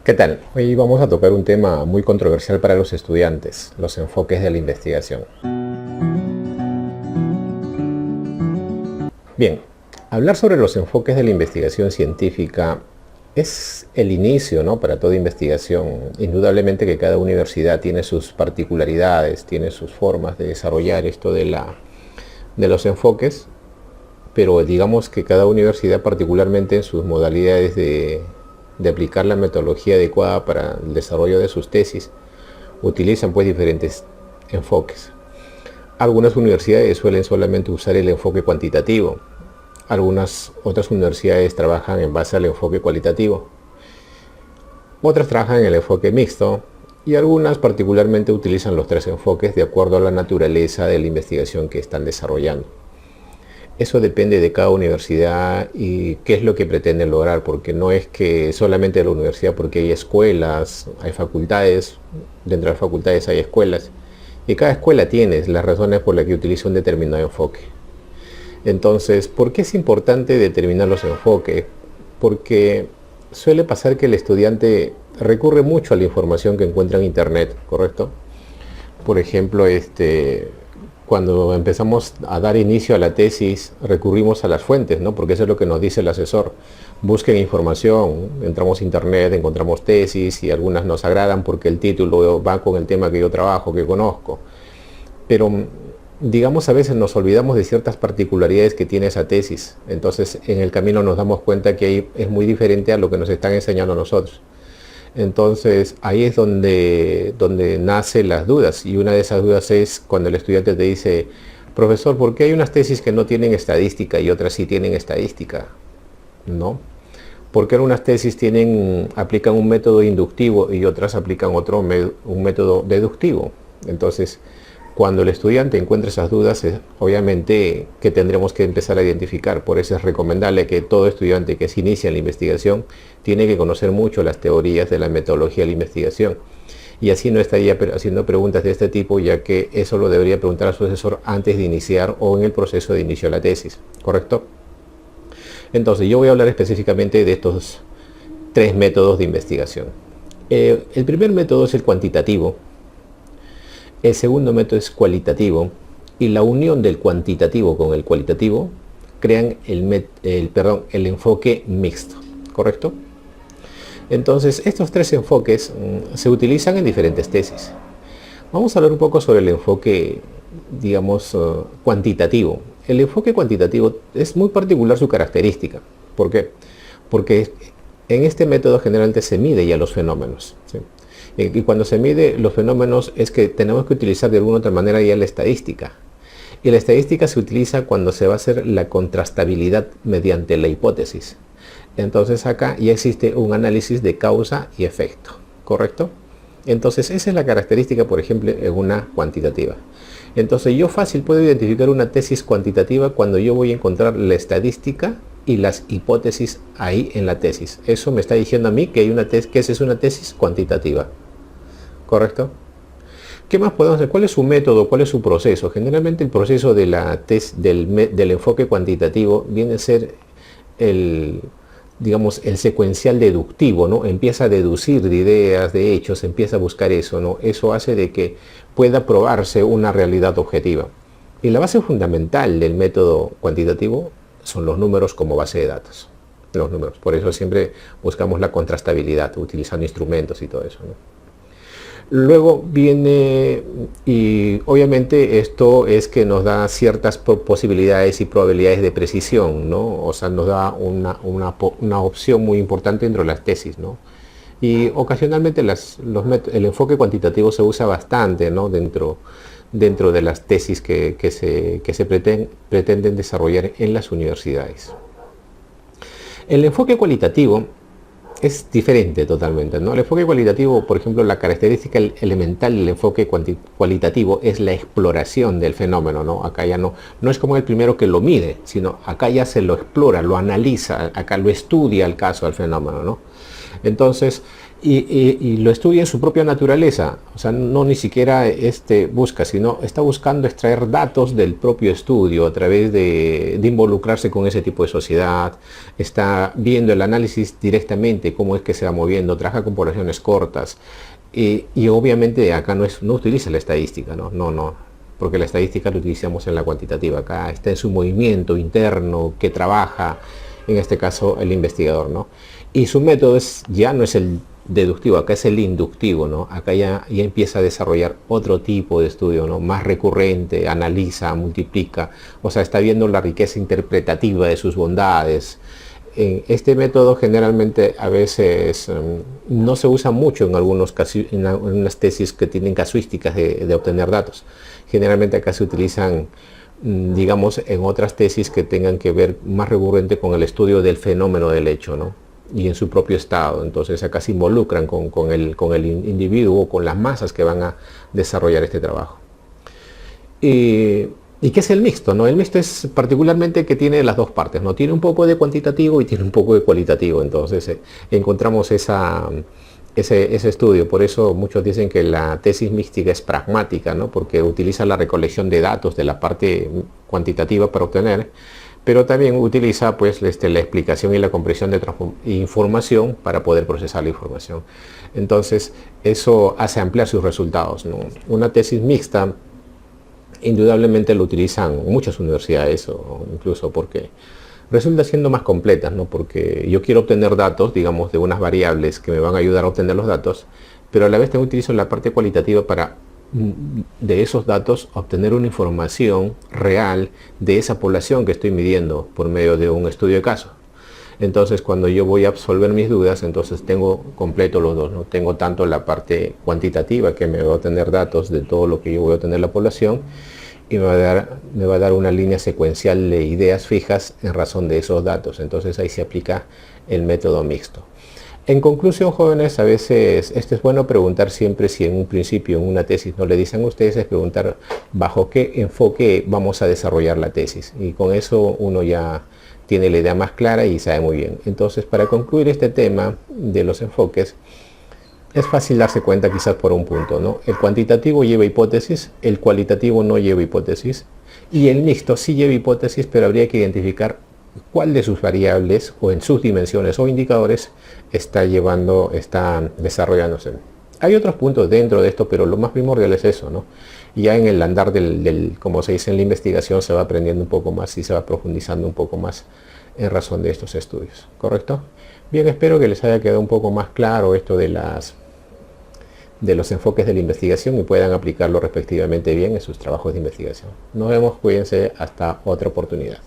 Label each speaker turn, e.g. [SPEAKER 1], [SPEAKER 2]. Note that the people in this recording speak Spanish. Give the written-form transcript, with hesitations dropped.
[SPEAKER 1] ¿Qué tal? Hoy vamos a tocar un tema muy controversial para los estudiantes, los enfoques de la investigación. Bien, hablar sobre los enfoques de la investigación científica es el inicio, ¿no?, para toda investigación. Indudablemente que cada universidad tiene sus particularidades, tiene sus formas de desarrollar esto de los enfoques, pero digamos que cada universidad, particularmente en sus modalidades de aplicar la metodología adecuada para el desarrollo de sus tesis, utilizan pues diferentes enfoques. Algunas universidades suelen solamente usar el enfoque cuantitativo. Algunas otras universidades trabajan en base al enfoque cualitativo. Otras trabajan en el enfoque mixto y algunas particularmente utilizan los tres enfoques de acuerdo a la naturaleza de la investigación que están desarrollando. Eso depende de cada universidad y qué es lo que pretenden lograr, porque no es que solamente de la universidad, porque hay escuelas, hay facultades, dentro de las facultades hay escuelas, y cada escuela tiene las razones por las que utiliza un determinado enfoque. Entonces, ¿por qué es importante determinar los enfoques? Porque suele pasar que el estudiante recurre mucho a la información que encuentra en internet, ¿correcto? Por ejemplo, cuando empezamos a dar inicio a la tesis, recurrimos a las fuentes, ¿no? Porque eso es lo que nos dice el asesor. Busquen información, entramos a internet, encontramos tesis y algunas nos agradan porque el título va con el tema que yo trabajo, que conozco. Pero, digamos, a veces nos olvidamos de ciertas particularidades que tiene esa tesis. Entonces, en el camino nos damos cuenta que ahí es muy diferente a lo que nos están enseñando a nosotros. Entonces ahí es donde nacen las dudas, y una de esas dudas es cuando el estudiante te dice: profesor, ¿por qué hay unas tesis que no tienen estadística y otras sí tienen estadística? ¿No? ¿Por qué unas tesis aplican un método inductivo y otras aplican un método deductivo? Entonces, cuando el estudiante encuentra esas dudas, obviamente que tendremos que empezar a identificar. Por eso es recomendable que todo estudiante que se inicia en la investigación tiene que conocer mucho las teorías de la metodología de la investigación. Y así no estaría haciendo preguntas de este tipo, ya que eso lo debería preguntar a su asesor antes de iniciar o en el proceso de inicio de la tesis, ¿correcto? Entonces, yo voy a hablar específicamente de estos tres métodos de investigación. El primer método es el cuantitativo. El segundo método es cualitativo, y la unión del cuantitativo con el cualitativo crean el enfoque mixto, ¿correcto? Entonces, estos tres enfoques se utilizan en diferentes tesis. Vamos a hablar un poco sobre el enfoque, digamos, cuantitativo. El enfoque cuantitativo es muy particular su característica. ¿Por qué? Porque en este método generalmente se mide ya los fenómenos, ¿sí? Y cuando se mide los fenómenos es que tenemos que utilizar de alguna otra manera ya la estadística. Y la estadística se utiliza cuando se va a hacer la contrastabilidad mediante la hipótesis. Entonces acá ya existe un análisis de causa y efecto, ¿correcto? Entonces esa es la característica, por ejemplo, en una cuantitativa. Entonces yo fácil puedo identificar una tesis cuantitativa cuando yo voy a encontrar la estadística y las hipótesis ahí en la tesis. Eso me está diciendo a mí que esa es una tesis cuantitativa, ¿correcto? ¿Qué más podemos hacer? ¿Cuál es su método? ¿Cuál es su proceso? Generalmente el proceso de del enfoque cuantitativo viene a ser digamos, el secuencial deductivo, ¿no? Empieza a deducir de ideas, de hechos, empieza a buscar eso, ¿no? Eso hace de que pueda probarse una realidad objetiva. Y la base fundamental del método cuantitativo son los números como base de datos. Los números. Por eso siempre buscamos la contrastabilidad, utilizando instrumentos y todo eso, ¿no? Luego viene, y obviamente esto es que nos da ciertas posibilidades y probabilidades de precisión, ¿no? O sea, nos da una opción muy importante dentro de las tesis, ¿no? Y ocasionalmente el enfoque cuantitativo se usa bastante, ¿no?, dentro de las tesis que se pretenden desarrollar en las universidades. El enfoque cualitativo es diferente totalmente, ¿no? El enfoque cualitativo, por ejemplo, la característica elemental del enfoque cualitativo es la exploración del fenómeno, ¿no? Acá ya no es como el primero que lo mide, sino acá ya se lo explora, lo analiza, acá lo estudia el caso del fenómeno, ¿no? Entonces, y lo estudia en su propia naturaleza, o sea, no ni siquiera busca, sino está buscando extraer datos del propio estudio a través de involucrarse con ese tipo de sociedad, está viendo el análisis directamente, cómo es que se va moviendo, trabaja con poblaciones cortas, y obviamente acá no utiliza la estadística, no, porque la estadística la utilizamos en la cuantitativa, acá está en su movimiento interno, que trabaja, en este caso el investigador, ¿no? Y su método ya no es el deductivo, acá es el inductivo, ¿no? Acá ya empieza a desarrollar otro tipo de estudio, ¿no? Más recurrente, analiza, multiplica, o sea, está viendo la riqueza interpretativa de sus bondades. Este método generalmente a veces no se usa mucho en algunos casos, en unas tesis que tienen casuísticas de obtener datos. Generalmente acá se utilizan, digamos, en otras tesis que tengan que ver más recurrente con el estudio del fenómeno del hecho, ¿no? Y en su propio estado. Entonces acá se involucran con el individuo, con las masas que van a desarrollar este trabajo. ¿Y qué es el mixto? ¿No? El mixto es particularmente que tiene las dos partes, ¿no? Tiene un poco de cuantitativo y tiene un poco de cualitativo. Entonces encontramos ese estudio. Por eso muchos dicen que la tesis mixta es pragmática, ¿no? Porque utiliza la recolección de datos de la parte cuantitativa para obtener, pero también utiliza pues la explicación y la comprensión de información para poder procesar la información. Entonces eso hace ampliar sus resultados, ¿no? Una tesis mixta indudablemente lo utilizan muchas universidades, o incluso porque resulta siendo más completas, ¿no? Porque yo quiero obtener datos, digamos, de unas variables que me van a ayudar a obtener los datos, pero a la vez también utilizo la parte cualitativa para de esos datos obtener una información real de esa población que estoy midiendo por medio de un estudio de caso. Entonces cuando yo voy a absolver mis dudas, entonces tengo completo los dos, ¿no? Tengo tanto la parte cuantitativa que me va a obtener datos de todo lo que yo voy a obtener la población, y me va a dar una línea secuencial de ideas fijas en razón de esos datos. Entonces ahí se aplica el método mixto. En conclusión, jóvenes, a veces esto es bueno preguntar siempre, si en un principio en una tesis no le dicen a ustedes, es preguntar bajo qué enfoque vamos a desarrollar la tesis, y con eso uno ya tiene la idea más clara y sabe muy bien. Entonces, para concluir este tema de los enfoques, es fácil darse cuenta quizás por un punto, ¿no? El cuantitativo lleva hipótesis, el cualitativo no lleva hipótesis, y el mixto sí lleva hipótesis, pero habría que identificar cuál de sus variables o en sus dimensiones o indicadores está desarrollándose. Hay otros puntos dentro de esto, pero lo más primordial es eso, ¿no? Y ya en el andar como se dice en la investigación, se va aprendiendo un poco más y se va profundizando un poco más en razón de estos estudios, ¿correcto? Bien, espero que les haya quedado un poco más claro esto de los enfoques de la investigación y puedan aplicarlo respectivamente bien en sus trabajos de investigación. Nos vemos, cuídense, hasta otra oportunidad.